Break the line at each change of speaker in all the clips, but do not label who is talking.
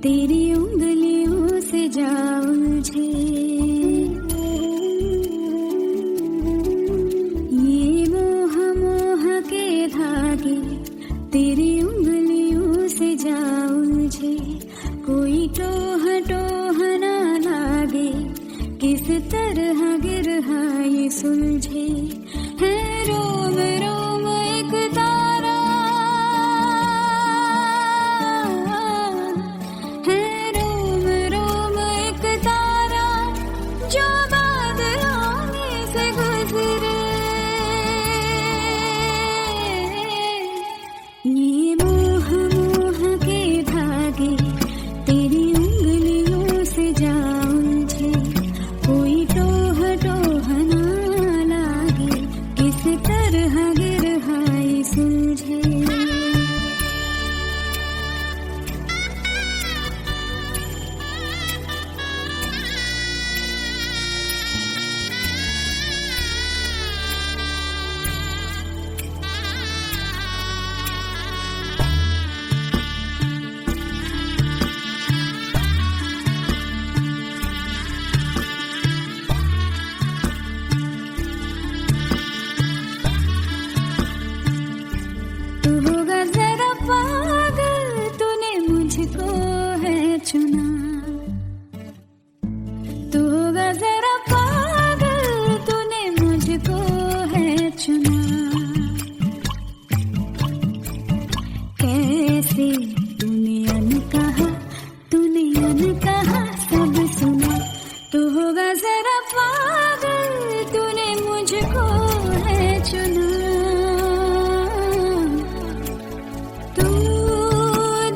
तेरी उंगलियों से जा उलझे ये मोह मोह के धागे, तेरी उंगलियों से जा उलझे। कोई टोह टोह ना लागे, किस तरह गिरहा ये सुलझे। है रोम रोम एक तारा, है रोम रोम एक तारा, जो बादलों में से गुजरे। ये मोह मोह के धागे, तेरी उंगलियों से जा उलझे। कोई टोह टोह ना लागे, किस तरह गिरहा ये सुलझे। तू होगा जरा पागल, तूने मुझको है चुना। तू होगा जरा पागल, तूने मुझको है चुना। कैसे तूने अनकहा, तूने अनकहा सब सुना। तू होगा जरा पागल, तूने मुझको है चुना। तू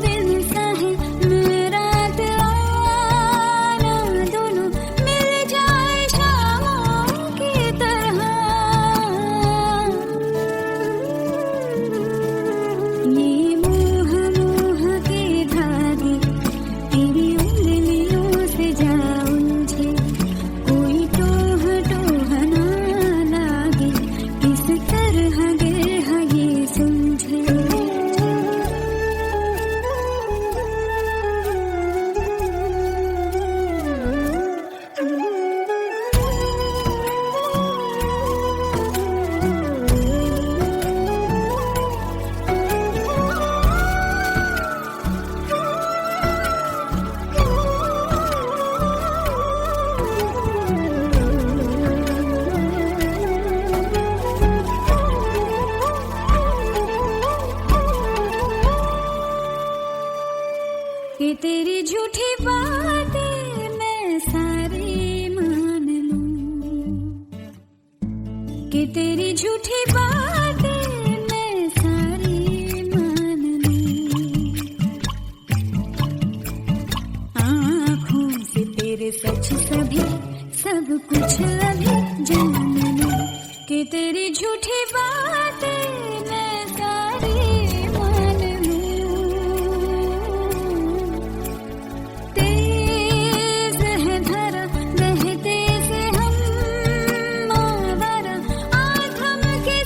दिन सा है मेरा दीवाना, दोनों मिल जाए शामों की तरह। ये मोह मोह के धागे, तेरी उंगलियों से जा उलझे। कोई टोह टोह ना लागे, किस तरह गिरहा ये सुलझे। कि तेरी झूठी बातें मैं सारी मान लूं, कि तेरी झूठी बातें मैं सारी मान लूं। आँखों से तेरे सच सभी सब कुछ अभी जान लूं, कि तेरी झूठी बातें मैं सारी मान लूं। तेज है धारा बहते से हम आवारा, आज हम के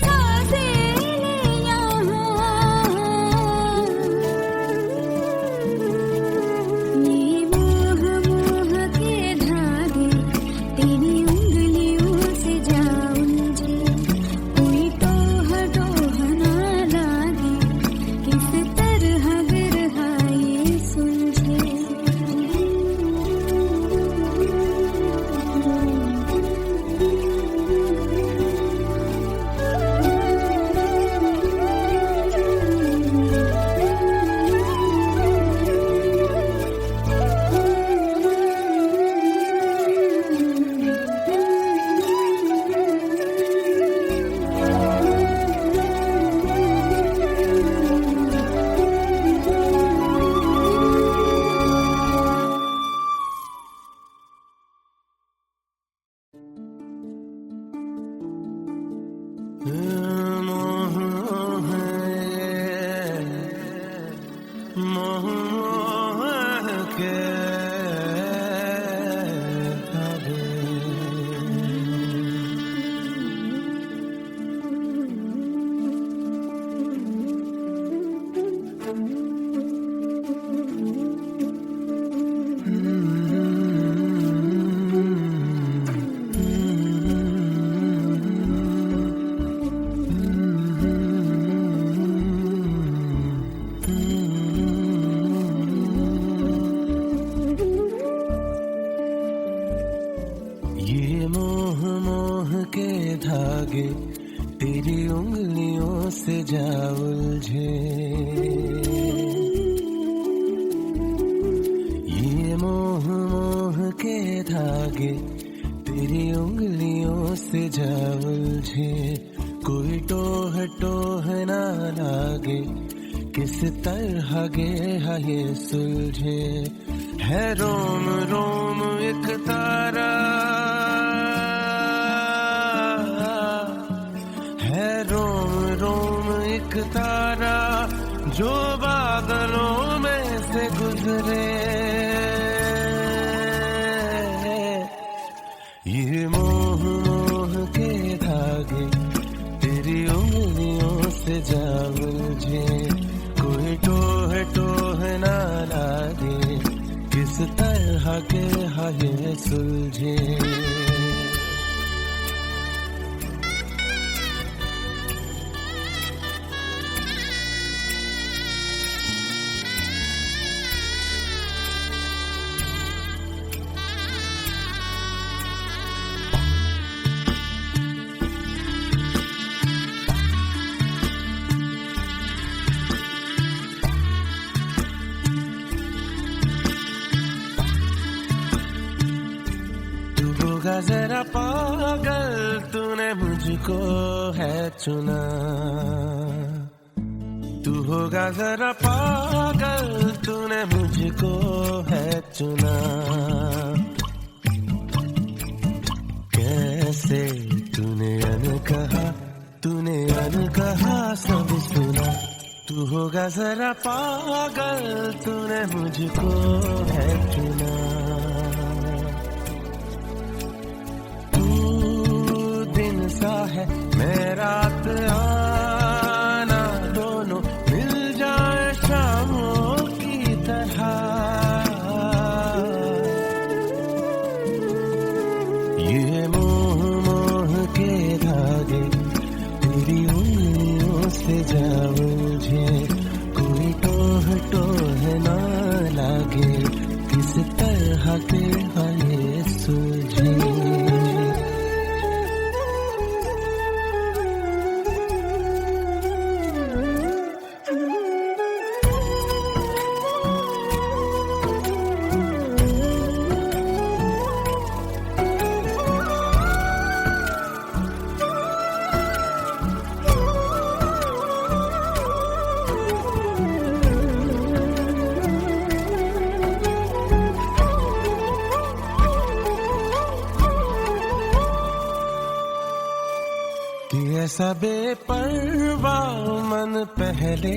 ये मोह मोह के धागे तेरी उंगलियों से जा उलझे, ये मोह मोह के धागे तेरी उंगलियों से जा उलझे। कोई टोह टोह ना लागे, किस तरह गे ये सुलझे। है रोम रोम एक तारा, है रोम रोम एक तारा जो बादलों में से गुजरे। ये मोह मोह के धागे तेरी उंगलियों से जा उलझे। कोई टोह टोह ना लागे, किस तरह के ये सुलझे। जरा पागल तूने मुझको है चुना, तू होगा जरा पागल तूने मुझको है चुना। कैसे तूने अनकहा सब सुना। तू होगा जरा पागल तूने मुझको है चुना। सा है मैं रात आना, दोनों मिल जाए शामों की तरह। ये मोह मोह के धागे तेरी उंगलियों से जा उलझे। कोई टोह टोह ना लागे, किस तरह के ये सुलझे। ऐसा बेपरवाह मन पहले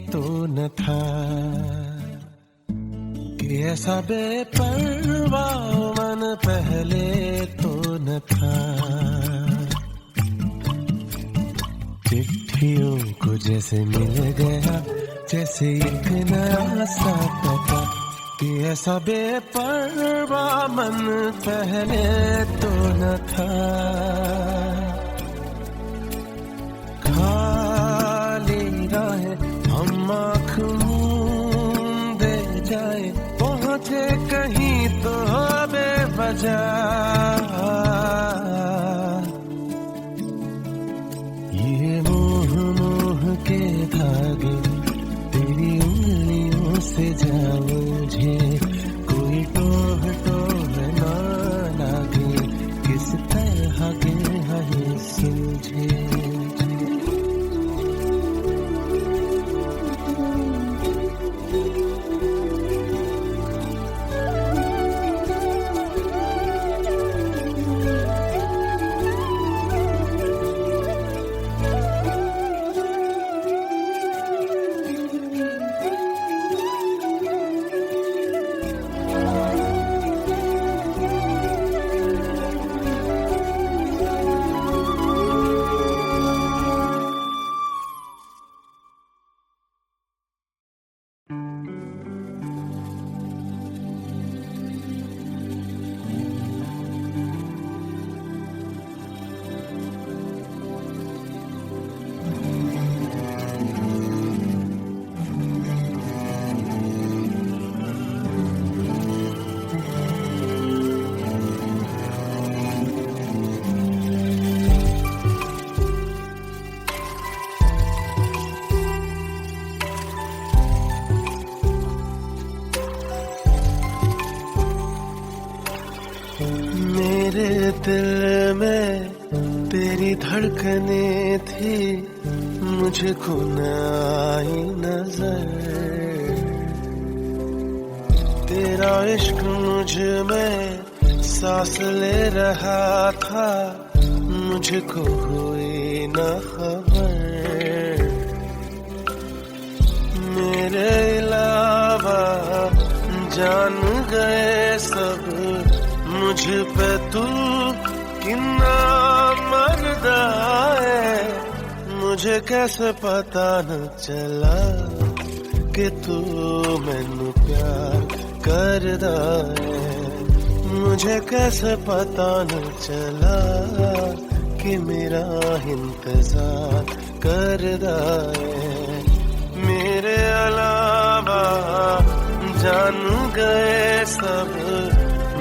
तो न था, कि ऐसा बेपरवाह मन पहले तो न था। चिट्ठियों को जैसे मिल गया जैसे एक नया सा पता, कि ऐसा बेपरवाह मन पहले तो न था। खाली राहें हम आँख मूंदे जाए, पहुँचे कहीं तो बेवजह। ये मोह मोह के धागे तेरी उंगलियों से जा उलझे। कोई टोह टोह ना लागे, किस तरह के ये सुलझे। मेरे दिल में तेरी धड़कने थी, मुझको न आई नजर। तेरा इश्क मुझ में सांस ले रहा था, मुझको हुई न खबर। मेरे अलावा जान गए सब, मुझ पे तू कितना मर्दा है। मुझे कैसे पता न चला कि तू मैनू प्यार करदा है। मुझे कैसे पता न चला कि मेरा इंतजार करदा है। मेरे अलावा जान गए सब,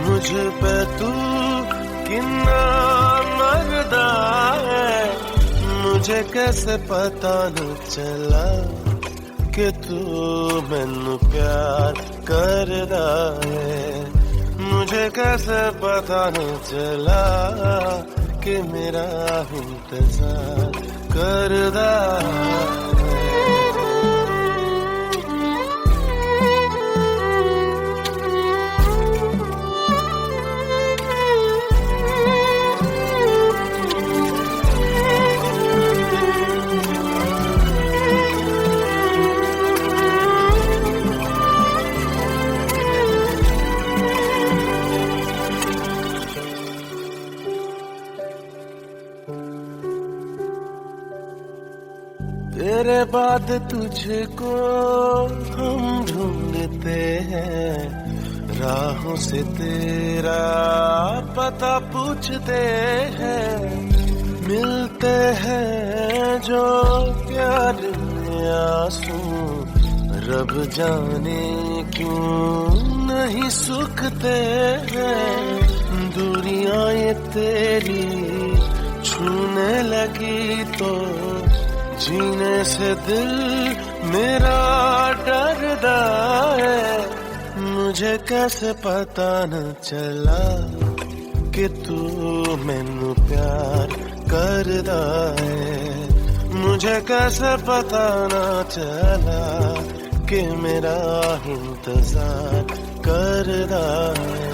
मुझ पे तू कितना मर्दा है। मुझे कैसे पता न चला कि तू मैनू प्यार करदा है। मुझे कैसे पता न चला कि मेरा इंतजार करदा है। तेरे बाद तुझको हम ढूंढते हैं, राहों से तेरा पता पूछते हैं। मिलते हैं जो प्यार में आंसू, रब जाने क्यों नहीं सुखते हैं। दूरियां ये तेरी छूने लगी तो जीने से दिल मेरा डरदा है। मुझे कैसे पता न चला कि तू मैनू प्यार करदा है। मुझे कैसे पता न चला कि मेरा इंतजार करदा है।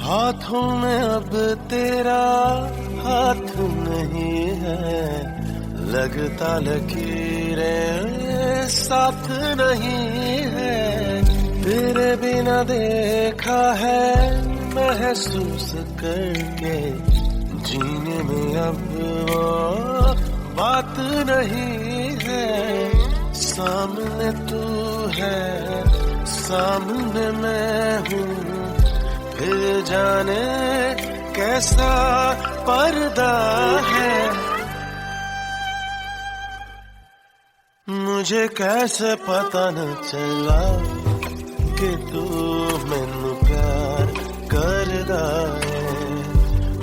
हाथों में अब तेरा हाथ नहीं है, लगता लकीरें साथ नहीं है। तेरे बिना देखा है महसूस करके, जीने में अब वो बात नहीं है। सामने तू है, सामने मैं हूँ, फिर जाने कैसा पर्दा है। मुझे कैसे पता न चला कि तू मैनू प्यार करदा है।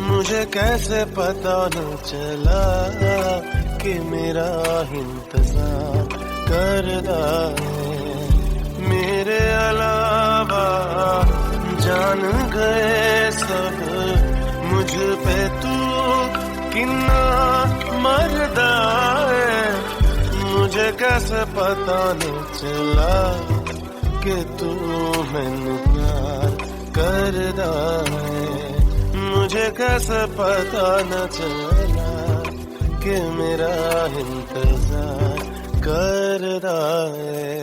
मुझे कैसे पता न चला कि मेरा इंतजार करदा है। मेरे अलावा जान गए सब, मुझ पे तू कितना मर्दा है। मुझे कैसे पता न चला कि तू मैनू प्यार करदा है। मुझे कैसे पता न चला कि मेरा इंतजार करदा है।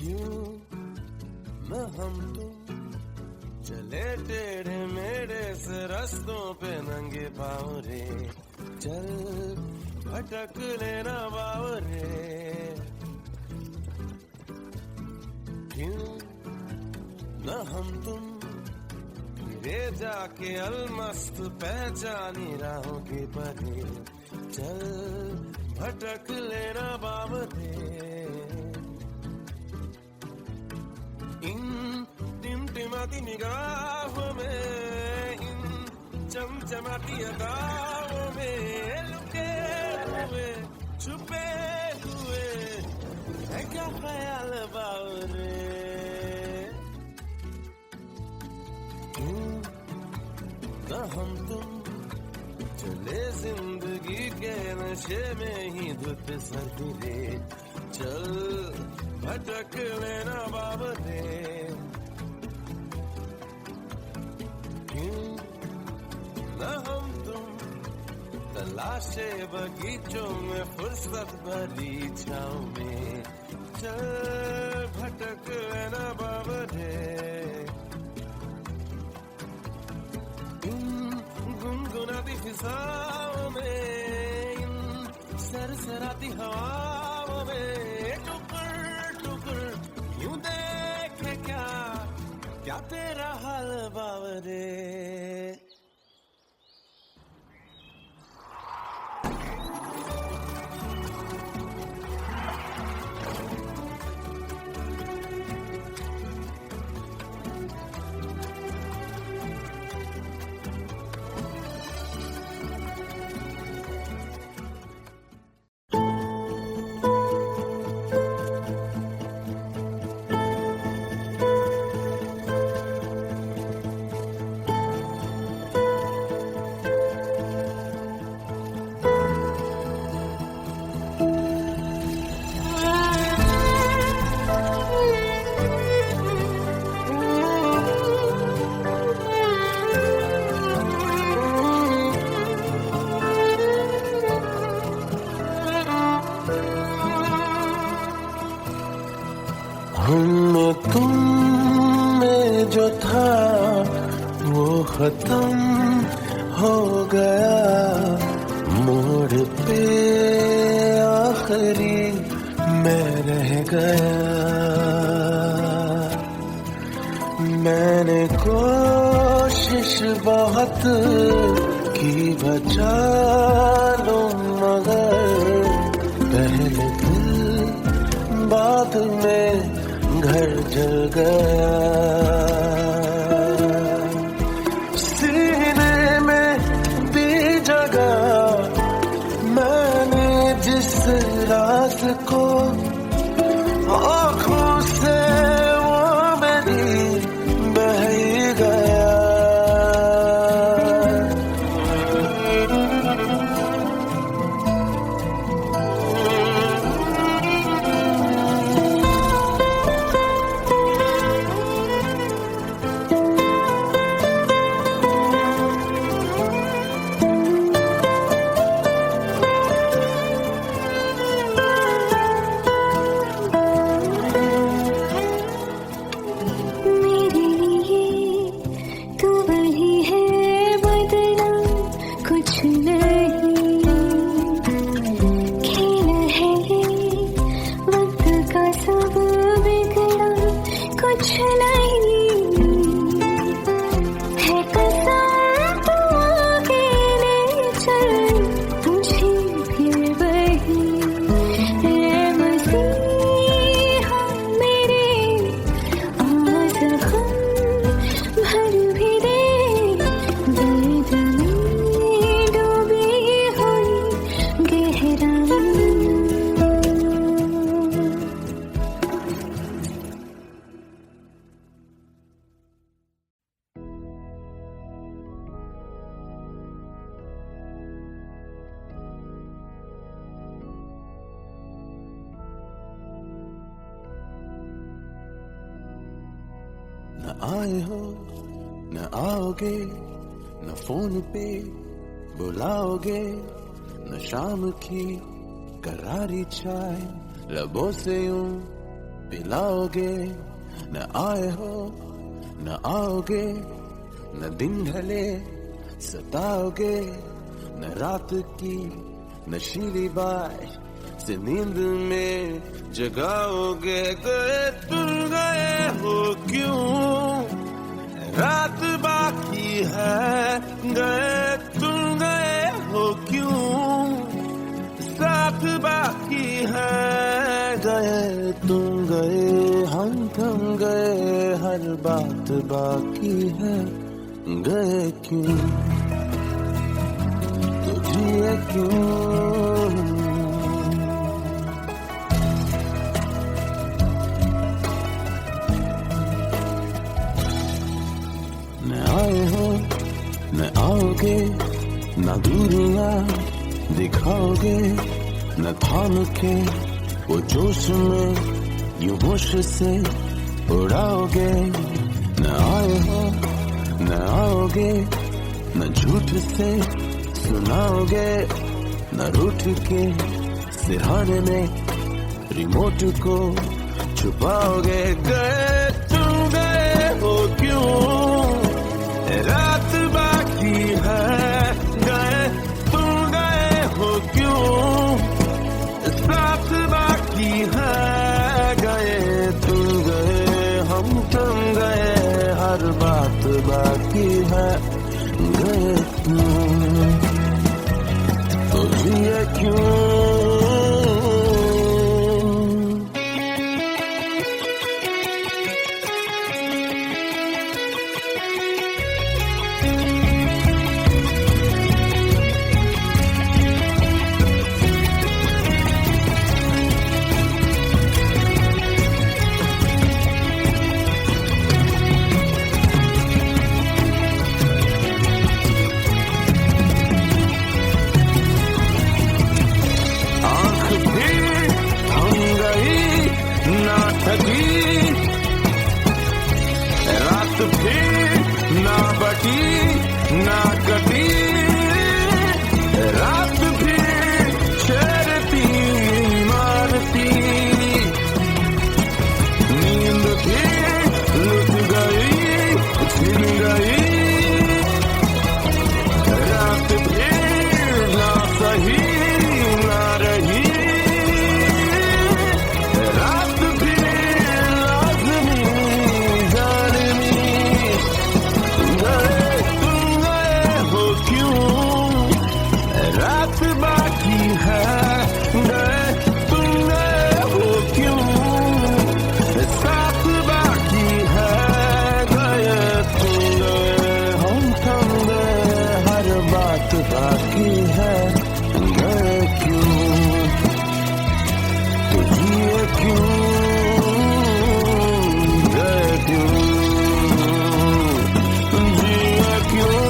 क्यों न हम तुम चले टेढ़े मेढ़े से रास्तों पे नंगे पाँव रे, चल भटक लेना बाव रे। क्यों न हम तुम रे जाके अलमस्त पहचानी राहों के परे, चल भटक लेना बाव रे। इन टिमटिमाती निगाहों में, इन चमचमाती अदाओं में लुके हुए छुपे हुए है क्या ख्याल बावरे। क्यों न हम तुम चले जिंदगी के नशे में ही धुत सर गिरे, चल भटक लेना बावरे। क्यों न हम तुम तलाशे बगीचों में फुर्सत भरी छाँव में, चल भटक लेना बावरे। गुनगुनाती फिजाओं में, इन सरसराती हवाओं में टुकर टुकर यूं देखे क्या क्या तेरा हाल बावरे। हम तुम में जो था वो खत्म हो गया, मोड़ पे आखिरी मैं रह गया। मैंने कोशिश बहुत की बचा लूं, मगर पहले दिल बाद में घर जल गया। सीने में दी जगह मैंने जिस राज को, आँखों से वो मेरी बह गया। न आए हो न आओगे, न फोन पे बुलाओगे, न शाम की करारी चाय लबों से यूं पिलाओगे, न आए हो न आओगे, न दिन ढले सताओगे, न रात की नशीली बारिश से नींद में जगाओगे। गए तुम गए हो क्यों, रात बाकी है, गए तुम गए हो क्यों, साथ बाकी है। गए तुम गए, हम थम गए, हर बात बाकी है। गए क्यों, तो जिए क्यों। न आए हो न आओगे, न दूरियां दिखाओगे, न थाम के वो जोश में यूं होश से उड़ाओगे। न आए हो न आओगे, न झूठ से सुनाओगे, न रूठ के सिरहाने में रिमोट को छुपाओगे। गए तुम गए हो क्यों, रात बाकी है, गए तुम गए हो क्यों, साथ बाकी है। गए तुम गए, हम थम गए, हर बात बाकी है। गए क्यों, तो जिए क्यों। रात भी ना बटी ना कटी, रात भी छेड़ती मारती, नींद भी लुट गई छिन गई, रात भी ना सही ना रही, बाकी है। गए क्यों, तो जिए क्यों। गए क्यों, जिए क्यों।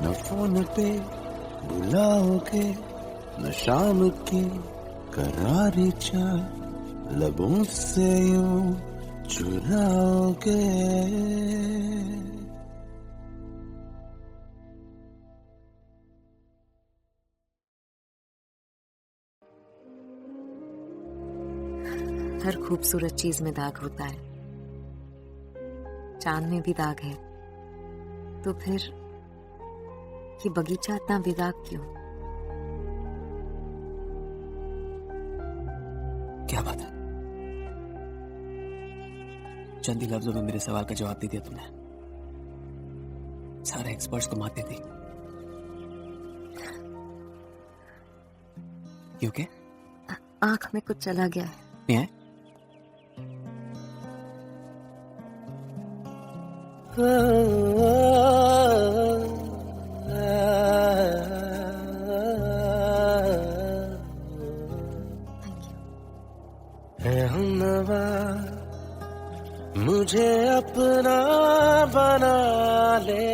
न फोन पे बुलाओगे, न शाम की करारी चाय लबों से यूं चुराओगे।
हर खूबसूरत चीज में दाग होता है, चांद में भी दाग है, तो फिर ये बगीचा इतना बेदाग क्यों?
क्या बात है, चंद ही लफ्जों में मेरे सवाल का जवाब दे दिया तुमने। सारे एक्सपर्ट्स को मात दे दी। You okay?
आंख में कुछ चला गया है।
नहीं है?
हमनवा मुझे अपना बना ले,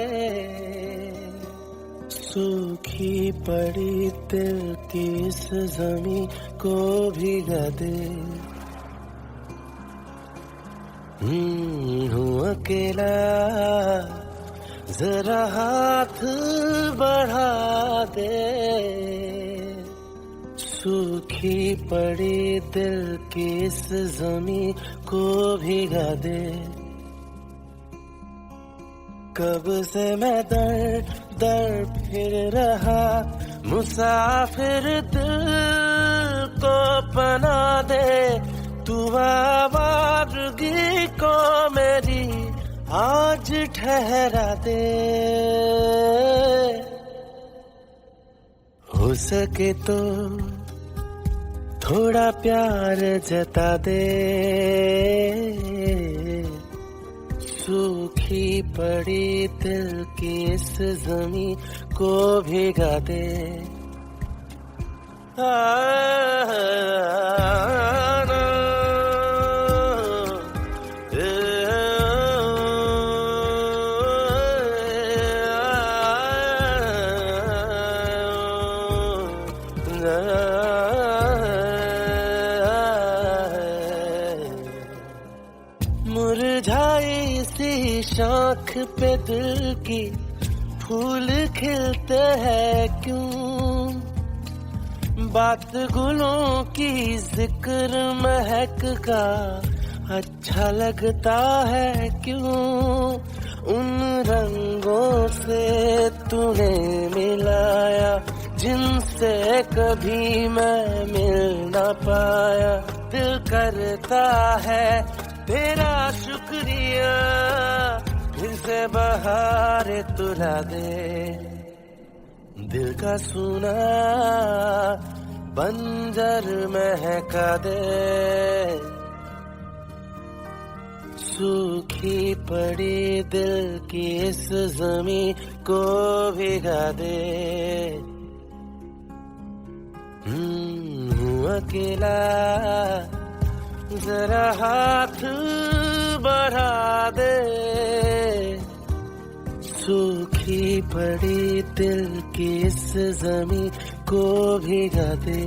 सूखी पड़ी दिल की इस जमी को भिगा दे। हूँ अकेला, जरा हाथ बढ़ा दे। सूखी पड़ी दिल की इस जमी को भिगा दे। कब से मैं दर दर फिर रहा, मुसाफिर दिल को पना दे। तू आवारगी को मेरी आज ठहरा दे। हो सके तो थोड़ा प्यार जता दे। सूखी पड़ी दिल की इस जमी को भिगा दे। मुरझाई सी शाख पे दिल की फूल खिलते हैं क्यों। बात गुलों की जिक्र महक का अच्छा लगता है क्यों। उन रंगों से तूने मिलाया जिनसे कभी मैं मिल ना पाया। दिल करता है तेरा शुक्रिया, फिर से बहार तुला दे। दिल का सुना बंजर महका दे। सूखी पड़ी दिल की इस जमी को भिगा दे। हूँ अकेला, जरा हाथ बढ़ा दे। सूखी पड़ी दिल की इस जमी को भिगा दे।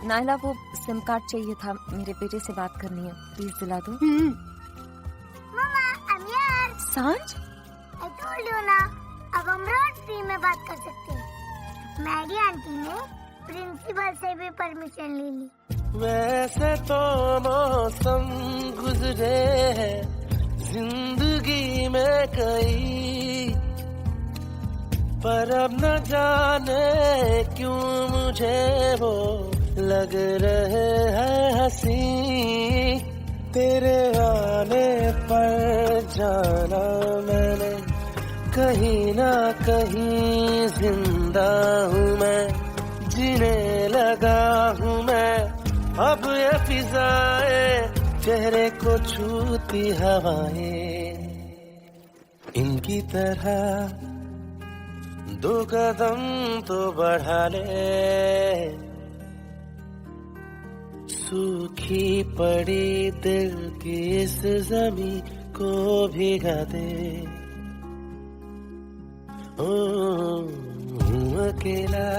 नायला, वो सिम कार्ड चाहिए था, मेरे बेटे से बात करनी है, प्लीज दिला दो।
मम्मा, I'm here.
सांझ,
I told you ना, अब हम रोज फ्री में बात कर सकते हैं। मैगी आंटी ने प्रिंसिपल से भी परमिशन ले ली।
वैसे तो मौसम गुजरे हैं जिंदगी में कई, पर अब न जाने क्यों मुझे वो लग रहे हैं हंसी। तेरे आने पर जाना मैंने कहीं ना कहीं जिंदा हूँ मैं, जीने लगा हूँ मैं। अब ये फिजाएं चेहरे को छूती हवाएं, इनकी तरह दो कदम तो बढ़ा ले। सूखी पड़ी दिल की इस जमी को भिगा दे। हूँ अकेला,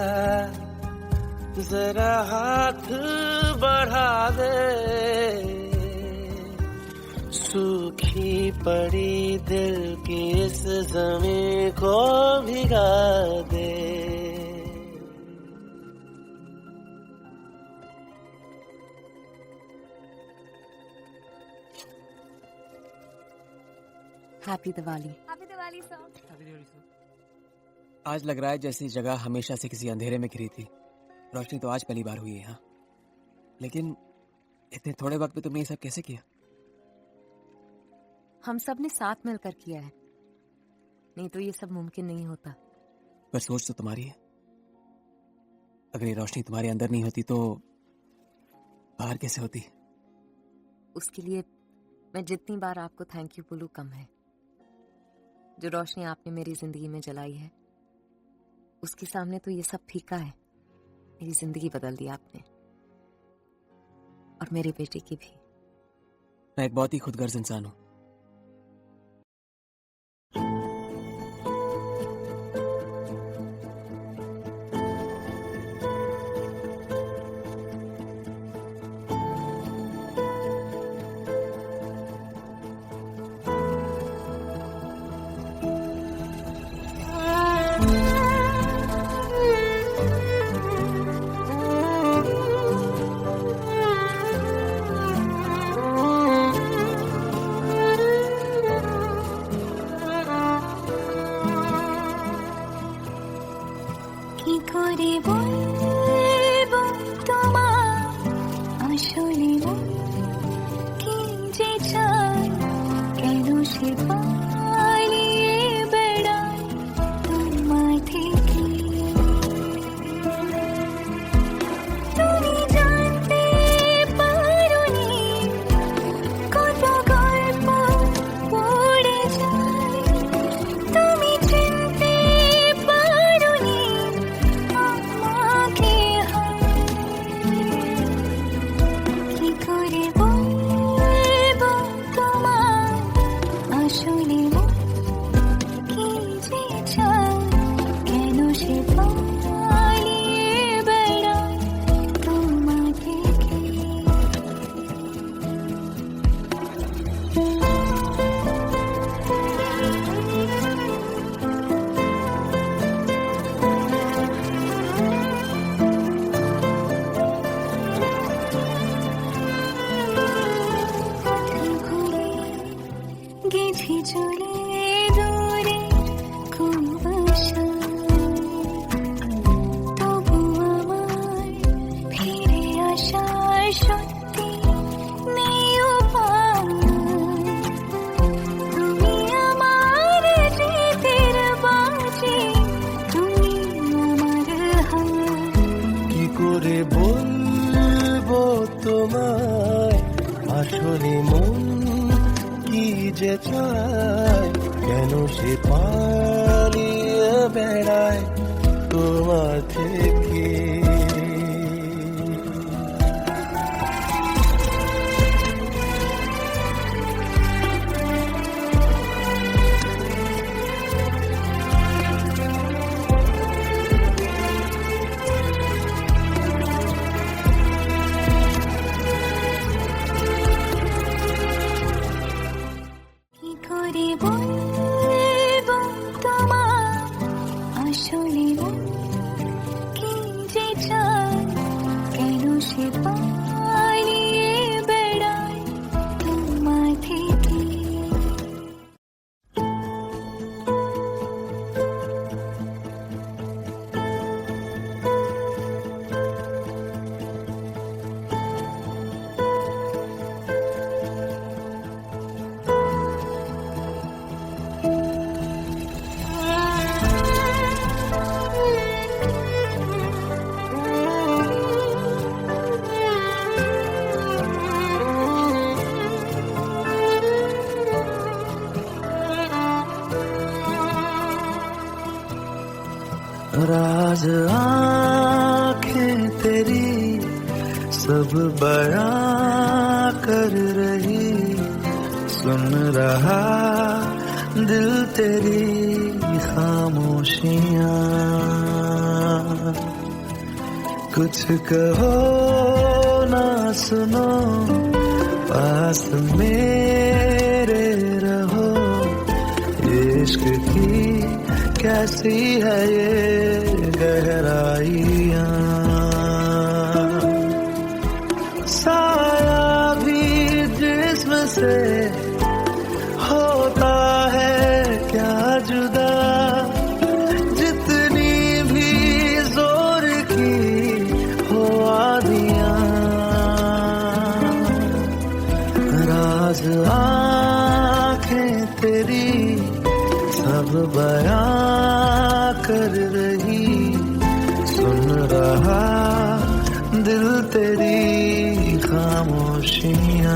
जरा हाथ बढ़ा दे। सूखी पड़ी दिल की इस जमी को भिगा दे।
Happy Diwali.
Happy Diwali sir.
आज लग रहा है जैसी जगह हमेशा से किसी अंधेरे में घिरी थी। रोशनी तो आज पहली बार हुई है यहाँ, लेकिन इतने थोड़े वक्त में तुमने ये सब कैसे किया?
हम सब ने साथ मिलकर किया है, नहीं तो ये सब मुमकिन नहीं होता।
पर सोच तो तुम्हारी है। अगर ये रोशनी तुम्हारे अंदर नहीं होती तो बाहर कैसे होती?
उसके लिए मैं जितनी बार आपको थैंक यू बोलूं कम है। जो रोशनी आपने मेरी जिंदगी में जलाई है उसके सामने तो ये सब फीका है। मेरी जिंदगी बदल दी आपने, और मेरे बेटे की भी।
मैं एक बहुत ही खुदगर्ज इंसान हूं।
কি করে বলবো তোমার আসলে মন কি যে চায়, কেন সে পালিয়ে বেড়ায় তোমার থেকে। তুমি জানতে পারোনি কত গল্প পড়ে যায়, তুমি চিনতে পারোনি আমাকে। কি করে বলবো তোমার আসলে মন কি যে চায়, কেন সে পালিয়ে বেড়ায় তোমার থেকে। ঘুরে গেছি চলে দূরে কোন বাসায়, তবু আমার ফিরে আসার সত্যি নেই উপায়। তুমি আমার জিতের বাজি, তুমি আমার হার।
কি করে বলবো তোমায় আসলে মন কি যে চায়, কেন সে পালিয়ে বেড়ায় তোমার থেকে।
কি করে বলবো তোমার আসলে মন কি যে চায়, কেন সে পালিয়ে বেড়ায় তোমার থেকে।
राज आंखें तेरी सब बयां कर रही, सुन रहा दिल तेरी खामोशियां। कुछ कहो ना सुनो, पास मेरे रहो। इश्क की कैसी है ये गहराइयां, साया भी जिस्म से होता है क्या जुदा, जितनी भी जोर की हो आंधियां। राज आंखें तेरी सब बयां कर रही, सुन रहा दिल तेरी खामोशियाँ।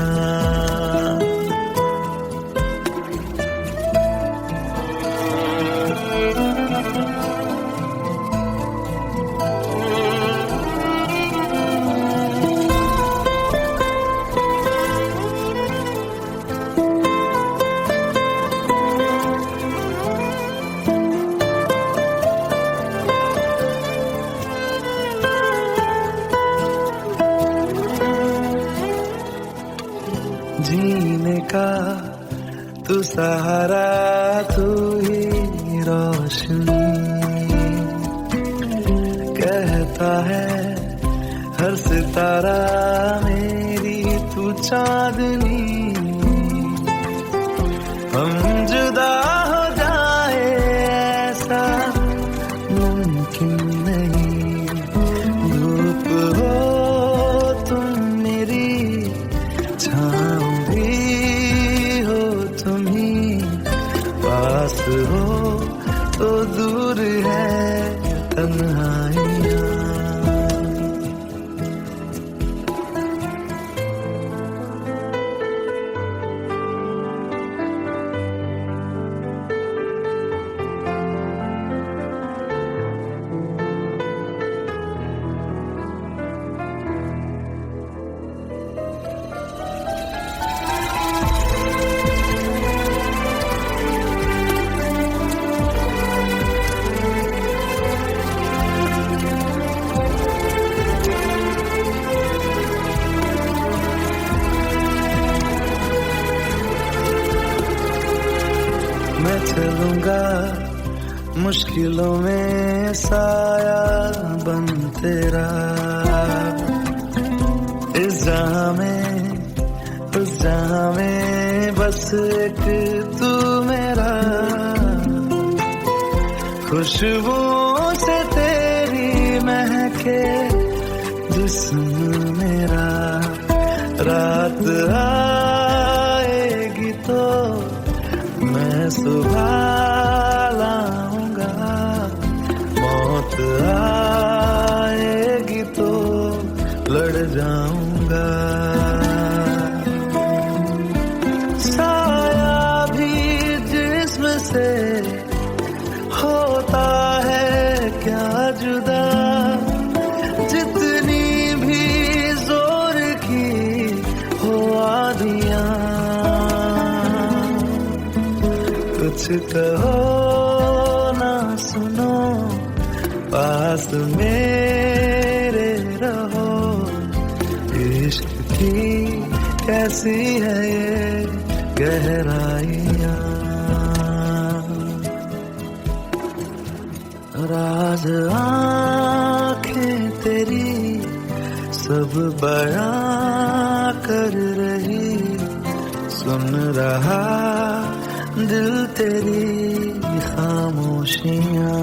जीने का तू सहारा, तू ही रोशनी, कहता है हर सितारा मेरी तू चांदनी। हम जुदा हो जाए ऐसा मुमकिन नहीं, धूप हो तुम मेरी, छाँव भी हो तुम ही, पास हो तो दूर है तन्हाइयाँ। मैं चलूंगा मुश्किलों में साया बन तेरा, इस जहां में उस जहां में बस एक तू मेरा। खुशबुओं से तेरी महके जिस्म मेरा, रात आएगी तो मैं सुबह लाऊंगा, मौत आएगी तो लड़ जाऊंगा। साया भी जिस्म से होता है क्या जुदा, जितनी भी जोर की हो आंधियां। कुछ कहो ना सुनो, पास मेरे रहो, इश्क की कैसी है ये गहराइयाँ। राज आँखें तेरी सब बयां कर रही, सुन रहा दिल तेरी खामोशियाँ।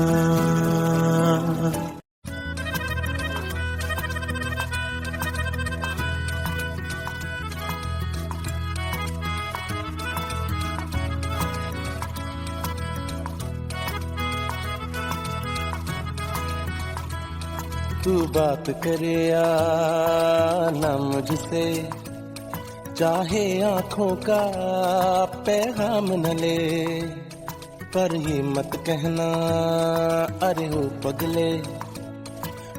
तू बात करे या ना मुझसे, चाहे आंखों का पैगाम न ले, पर ये मत कहना अरे हो पगले,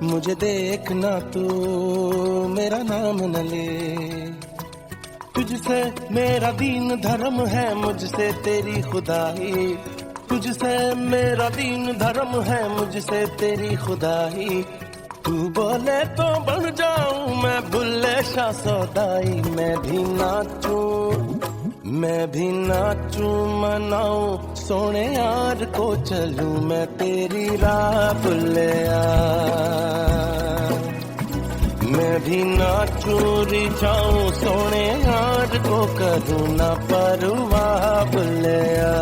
मुझे देखना तू मेरा नाम न ले। तुझसे मेरा दीन धर्म है, मुझसे तेरी खुदाई, तुझसे मेरा दीन धर्म है, मुझसे तेरी खुदाई। तू बोले तो बन जाऊं मैं बुल्ले शाह सौदाई, मैं भी नाचूं मनाऊं सोने यार को चलूं मैं तेरी राह बुल्लिया। मैं भी नाचूं रिझाऊं सोने यार को करूं ना परवाह बुल्लिया।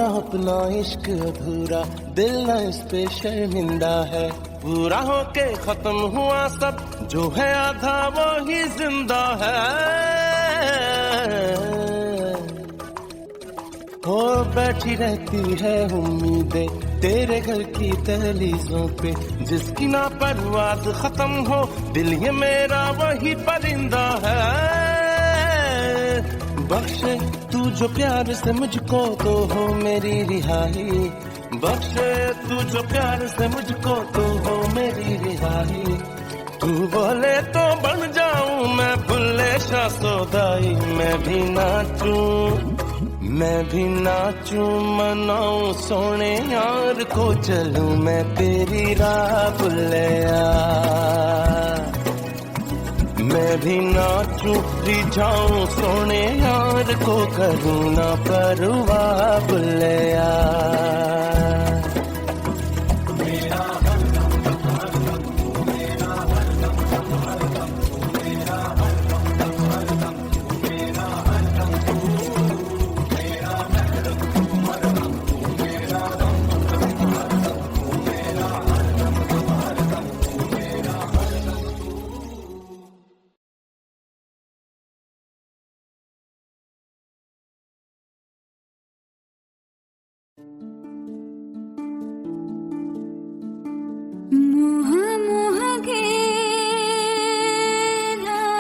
अपना इश्क अधूरा, दिल न इस पे शर्मिंदा है। पूरा होके खत्म हुआ सब, जो है आधा वो ही जिंदा है। हो बैठी रहती है उम्मीदें तेरे घर की दहलीजों पे, जिसकी ना परवाज़ खत्म हो, दिल ये मेरा वही परिंदा है। बख्शे तू जो प्यार से मुझको, तो हो मेरी रिहाई। बख्शे तू जो प्यार से मुझको, तो हो मेरी रिहाई। तू बोले तो बन जाऊं मैं बुल्ले शाह सौदाई। मैं भी नाचूं मनाऊं सोने यार को, चलूं मैं तेरी राह बुल्लिया। मैं भी नाचूं रिझाऊं सोने यार को, करूं ना परवाह बुल्लिया।
मोह मोह के लागे,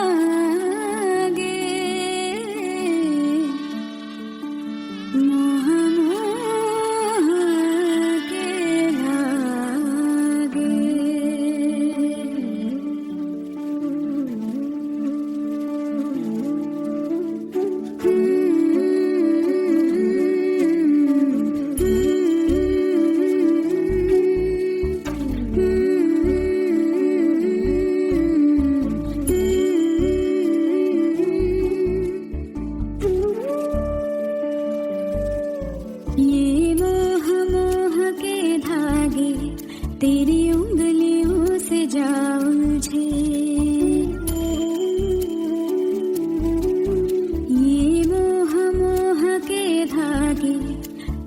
मोह मोह के लागे। ये मोह मोह के धागे तेरी उंगलियों से जा उलझे। ये मोह मोह के धागे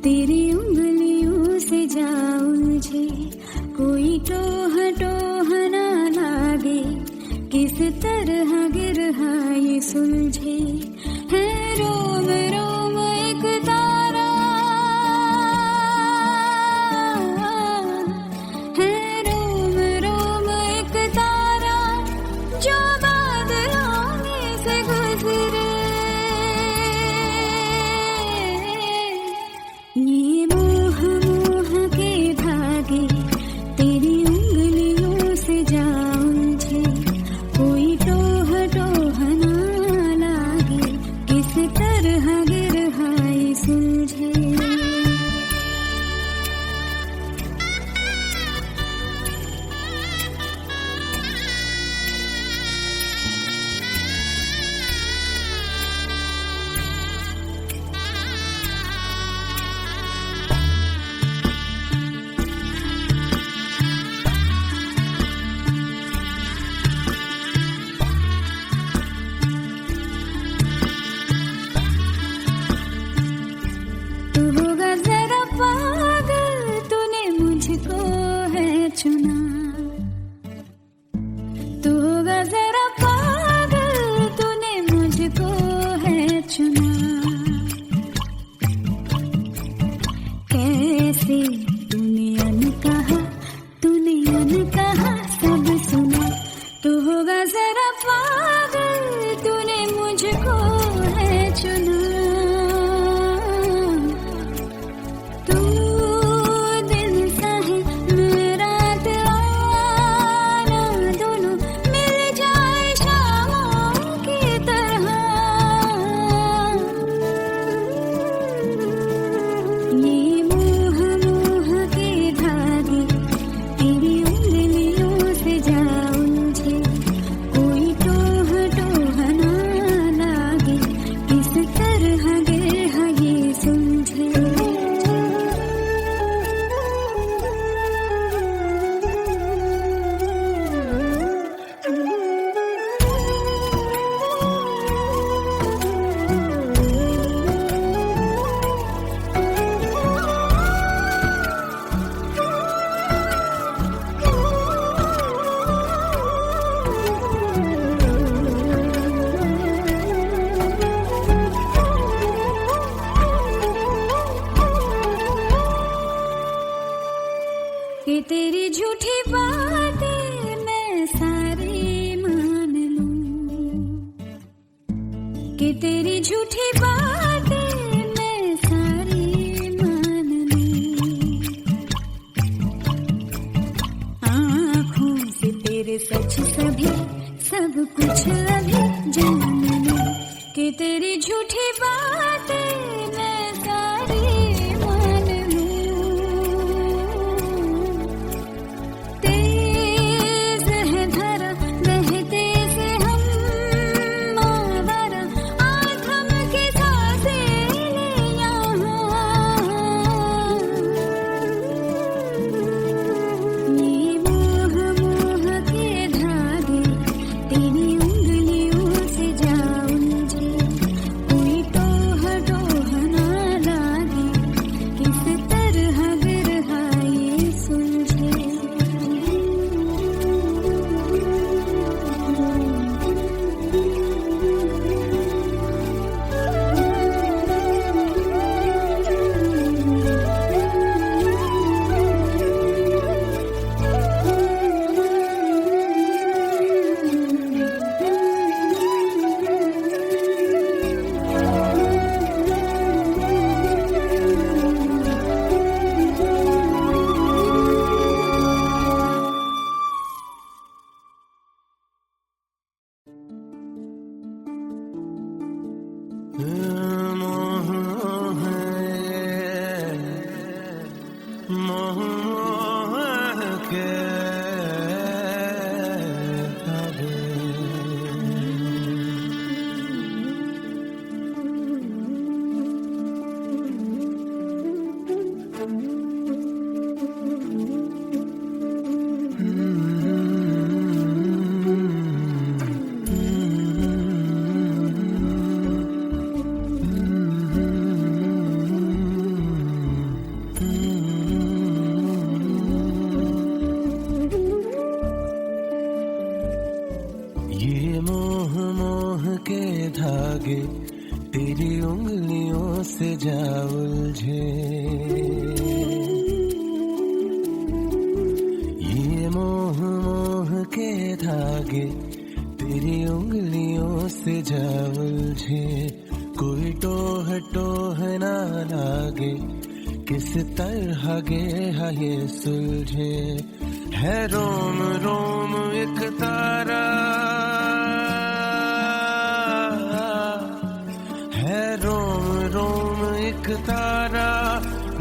तेरी उंगलियों से जा उलझे। कोई टोह टोह ना लागे, किस तरह गिरहा ये सुलझे। है रोम रोम एक तारा, है रोम रोम एक तारा, जो बादलों में से गुजरे। ये मोह मोह के धागे तेरी उंगलियों से जा उलझे। कोई टोह टोह ना लागे, कि तेरी झूठी बातें मैं सारी मान लूं, आँखों से तेरे सच सभी सब कुछ अभी जान लूं, कि तेरी झूठी बातें मैं सारी मान लूं। तेज है धारा बहते से हम आवारा, आज हम के सांसें ले यहाँ, ये मोह मोह के धागे तेरी उंगलियों से जा उलझे, कोई टोह टोह ना लागे, किस तरह बिरहा ये सुलझे।
ये मोह मोह के धागे तेरी उंगलियों से जा उलझे, ये मोह मोह के धागे तेरी उंगलियों से जा उलझे, कोई टोह टोह ना लागे, किस तरह गे ये सुलझे। है रोम रोम एक तारा, है रोम रोम एक तारा,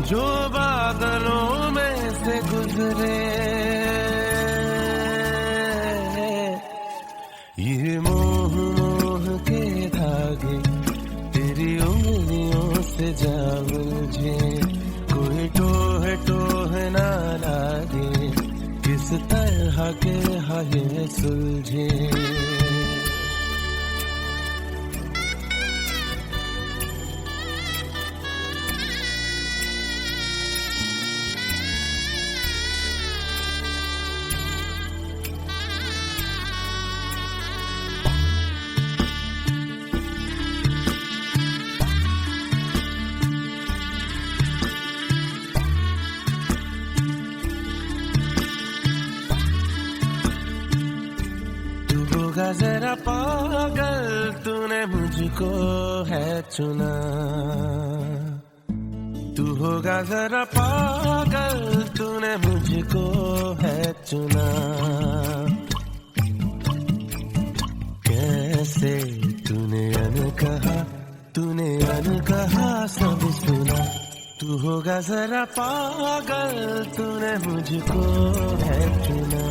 जो बादलों में से गुजरे। ये मोह मोह के धागे तेरी उंगलियों से जा उलझे, कोई टोह टोह ना लागे, किस तरह के ये सुलझे। जरा पागल तूने मुझको है चुना, तू होगा जरा पागल तूने मुझको है चुना। कैसे तूने अनकहा सब सुना, तू होगा जरा पागल तूने मुझको है चुना।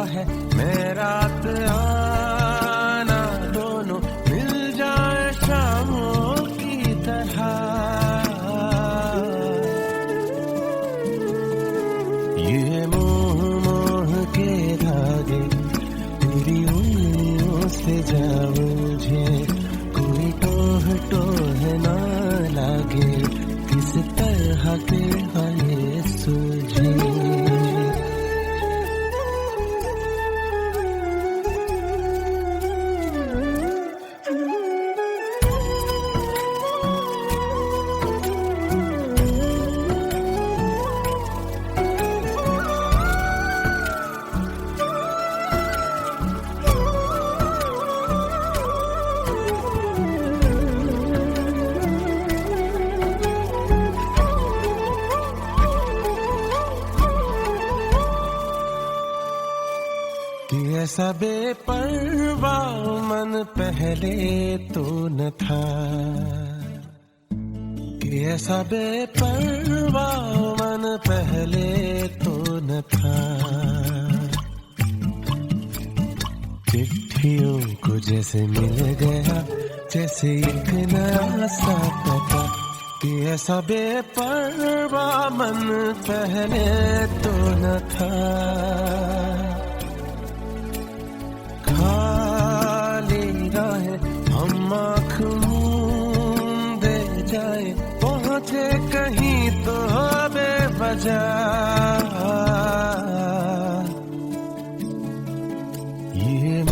है मैं रात आना, दोनों मिल जाए शामों की तरह। ये मोह मोह के धागे तेरी उंगलियों से जा उलझे, कोई टोह टोह ना लागे, किस तरह कि ऐसा बेपरवा मन पहले तो न था, कि ऐसा बेपरवा मन पहले तो न था। चिट्ठियों को जैसे मिल गया जैसे एक नया सा पता, कि ऐसा बेपरवा मन पहले तो न था। खाली राहें हम आँख मूंदे जाए, पहुँचे कहीं तो बेवजह। ये